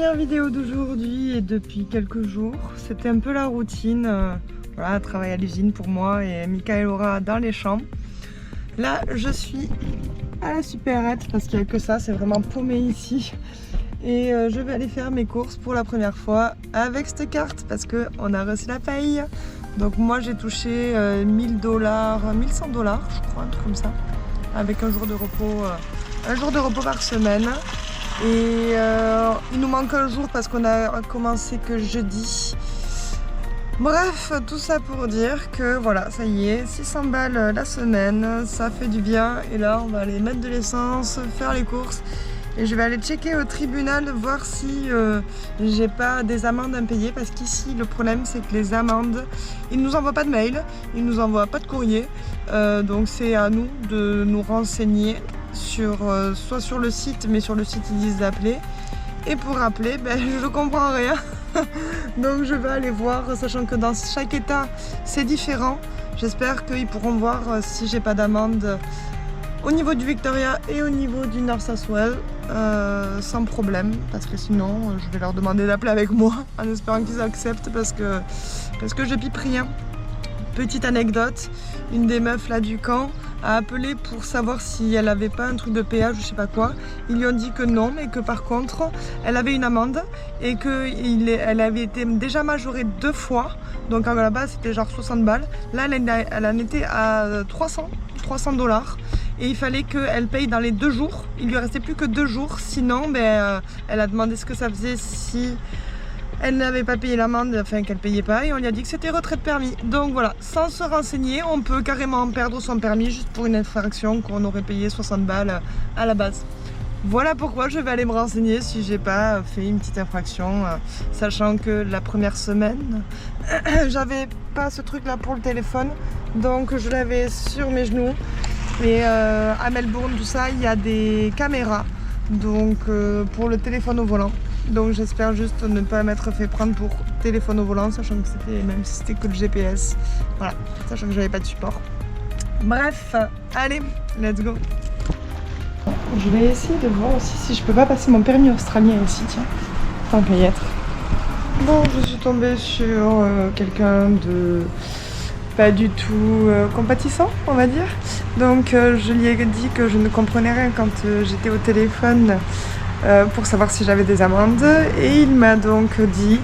Première vidéo d'aujourd'hui et depuis quelques jours. C'était un peu la routine. Voilà, travail à l'usine pour moi et Mika et Laura dans les champs. Là, je suis à la supérette parce qu'il n'y a que ça, c'est vraiment paumé ici. Et je vais aller faire mes courses pour la première fois avec cette carte parce qu'on a reçu la paye. Donc moi j'ai touché $1000, $1100 je crois, un truc comme ça, avec un jour de repos par semaine. Et il nous manque un jour parce qu'on a commencé que jeudi. Bref, tout ça pour dire que voilà, ça y est, 600 balles la semaine, ça fait du bien. Et là, on va aller mettre de l'essence, faire les courses. Et je vais aller checker au tribunal, voir si j'ai pas des amendes à payer. Parce qu'ici, le problème, c'est que les amendes, ils ne nous envoient pas de mail, ils ne nous envoient pas de courrier. Donc c'est à nous de nous renseigner sur, soit sur le site, mais sur le site, ils disent d'appeler. Et pour appeler, ben, je ne comprends rien. Donc je vais aller voir, sachant que dans chaque état, c'est différent. J'espère qu'ils pourront voir si j'ai pas d'amende au niveau du Victoria et au niveau du North Southwell sans problème, parce que sinon je vais leur demander d'appeler avec moi en espérant qu'ils acceptent parce que je pipe rien. Petite anecdote, une des meufs là du camp a appelé pour savoir si elle avait pas un truc de péage ou je sais pas quoi. Ils lui ont dit que non, mais que par contre elle avait une amende et qu'elle avait été déjà majorée 2 fois. Donc à la base c'était genre 60 balles. Là elle en était à 300 $. Et il fallait qu'elle paye dans les 2 jours. Il lui restait plus que 2 jours. Sinon, ben, elle a demandé ce que ça faisait si elle n'avait pas payé l'amende, enfin qu'elle payait pas. Et on lui a dit que c'était retrait de permis. Donc voilà, sans se renseigner, on peut carrément perdre son permis juste pour une infraction qu'on aurait payé 60 balles à la base. Voilà pourquoi je vais aller me renseigner si j'ai pas fait une petite infraction, sachant que la première semaine, j'avais pas ce truc là pour le téléphone. Donc je l'avais sur mes genoux. Et à Melbourne, tout ça, il y a des caméras donc pour le téléphone au volant. Donc j'espère juste ne pas m'être fait prendre pour téléphone au volant, sachant que c'était, même si c'était que le GPS. Voilà, sachant que j'avais pas de support. Bref, allez, let's go. Je vais essayer de voir aussi si je peux pas passer mon permis australien ici, tiens, tant qu'à y être. Bon, je suis tombée sur quelqu'un de pas du tout compatissant, on va dire. Donc je lui ai dit que je ne comprenais rien quand j'étais au téléphone pour savoir si j'avais des amendes. Et il m'a donc dit,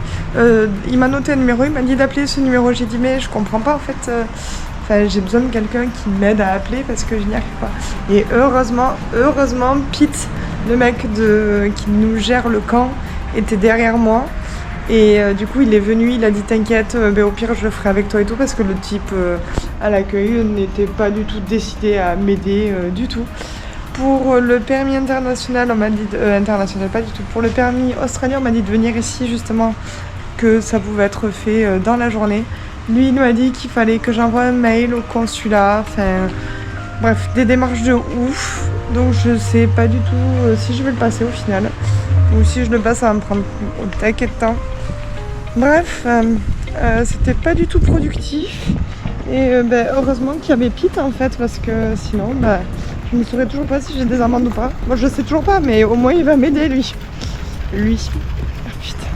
il m'a noté un numéro, il m'a dit d'appeler ce numéro. J'ai dit mais je comprends pas en fait, j'ai besoin de quelqu'un qui m'aide à appeler parce que je n'y arrive pas. Et heureusement, Pete, le mec qui nous gère le camp, était derrière moi. Et du coup il est venu, il a dit t'inquiète, au pire je le ferai avec toi et tout, parce que le type à l'accueil n'était pas du tout décidé à m'aider du tout. Pour le permis international, on m'a dit international pas du tout. Pour le permis australien, on m'a dit de venir ici justement, que ça pouvait être fait dans la journée. Lui il m'a dit qu'il fallait que j'envoie un mail au consulat, enfin bref, des démarches de ouf. Donc je sais pas du tout si je vais le passer au final, ou si je le passe ça va me prendre au taquet de temps. Bref, c'était pas du tout productif. Et heureusement qu'il y avait Pete en fait, parce que sinon je ne saurais toujours pas si j'ai des amendes ou pas. Moi je sais toujours pas, mais au moins il va m'aider lui. Ah putain.